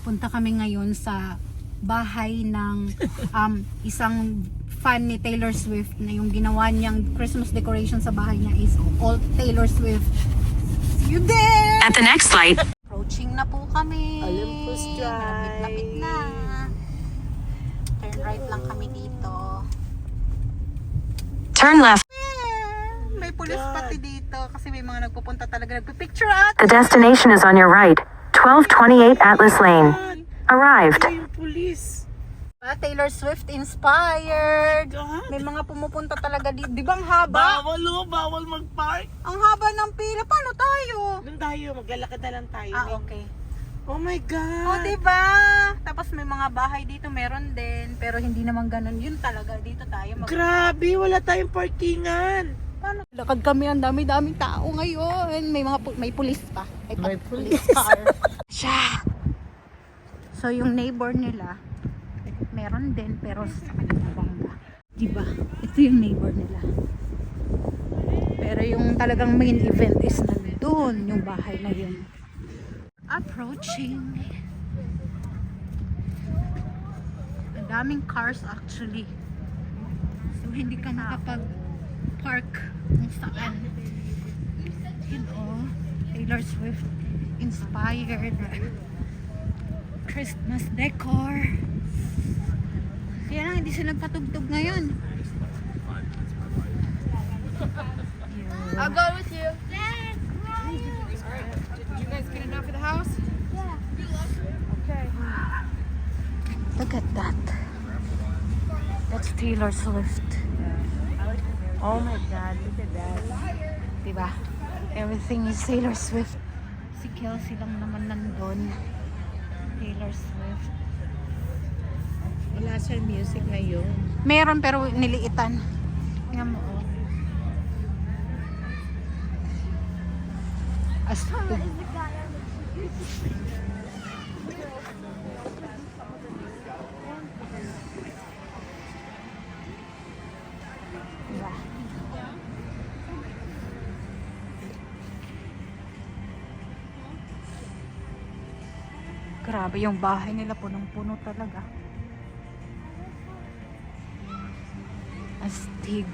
Papunta kami ngayon sa bahay ng isang fan ni Taylor Swift na yung ginawa niyang Christmas decoration sa bahay niya is all Taylor Swift. See you there! At the next light, Approaching na po kami. Olympus Drive. Lapit na. Turn right lang kami dito. turn left. May pulis pati dito kasi may mga nagpupunta talaga nagpipicture at The destination is on your right. 1228 Atlas Lane. Arrived. Ay, yung pulis. Taylor Swift inspired. God. May mga pumupunta talaga dito. Di ba ang haba? Bawal mag-park. Ang haba ng pila. Paano tayo? Doon tayo, maglalakad na lang tayo. Okay. Oh my God. Oh, di ba? Tapos may mga bahay dito, meron din. Pero hindi naman ganun. Yun talaga. Dito tayo. Grabe, wala tayong parkingan. Paano? Lakad kami, ang dami-daming tao ngayon. May pulis pa. May police car. Siya. So yung neighbor nila, meron din pero sa kanilang bangga. Diba? Ito yung neighbor nila. Pero yung talagang main event is nandun, yung bahay na yun. Approaching. Ang daming cars actually. So hindi ka nakapag-park kung saan. You know, Taylor Swift inspired Christmas decor. Kaya lang hindi sila nagpatugtog ngayon. I'll go with you. Did you guys get enough for the house? Okay. Look at that. That's Taylor Swift. Oh my God, look at that. Diba? Everything is Taylor Swift. Si Kelsey lang naman nandun. Taylor Swift. Wala siyang music ngayon. Meron pero niliitan. Tingnan mo, oh. Astig. Diba? Grabe yung bahay nila, punong-puno talaga. Astig.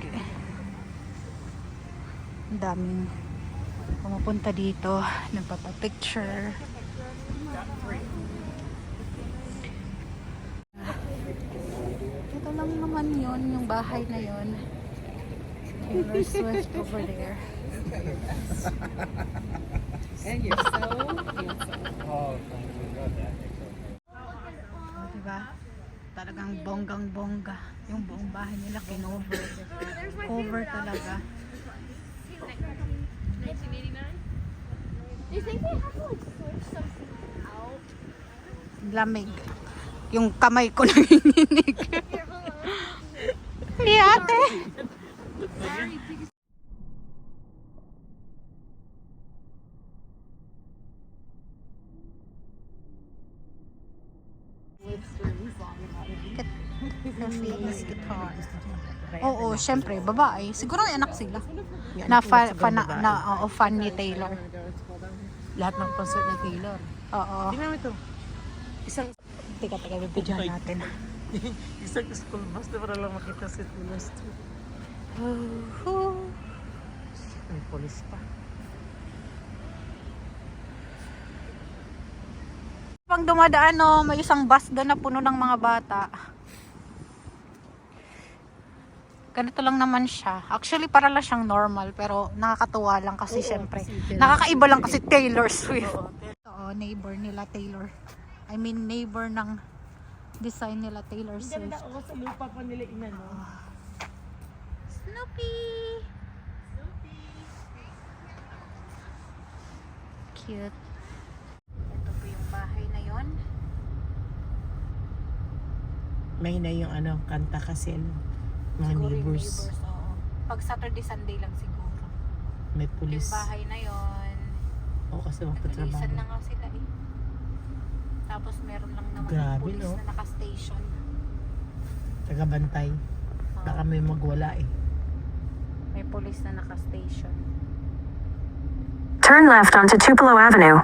Ang daming pumupunta dito, nagpapapicture. Ito lang naman yun, yung bahay na yun. Taylor Swift over there. And you're so handsome. Oh, diba? Talagang bonggang-bongga. Yung buong bahay nila kinover. Cover talaga. 1989? Do you think they have to like switch something out? Lamig. Yung kamay ko nanginginig. Hindi ate. Guitar. Oo, syempre, babae. Siguro may anak sila. Na fan ni Taylor. Lahat ng concert ni Taylor. Oo. Tingnan mo ito. Isang Teka, bibidyohan natin. isang school bus na para lang makita si Taylor Swift. May police pa. Pag dumadaan, no, may isang bus doon na puno ng mga bata. Ganito lang naman siya. Actually, para lang siyang normal, pero nakakatuwa lang kasi syempre. Nakakaiba lang kasi Taylor Swift. Oo, neighbor nila Taylor. I mean, neighbor ng design nila Taylor Swift. Ganda ako sa lupa pa nila inano. Snoopy! Cute. Ito po yung bahay na yon. May na yung ano, kanta kasi mga Siguro yung neighbors. oo. Pag Saturday, Sunday lang siguro. May Yung police. bahay na yon. O kasi Nagpulisan na magpatrabaho. nga sila eh. Tapos meron lang naman Grabe, yung police no? na naka-station. Tagabantay. Oo. Baka may magwala eh. May police na naka-station. Turn left onto Tupelo Avenue.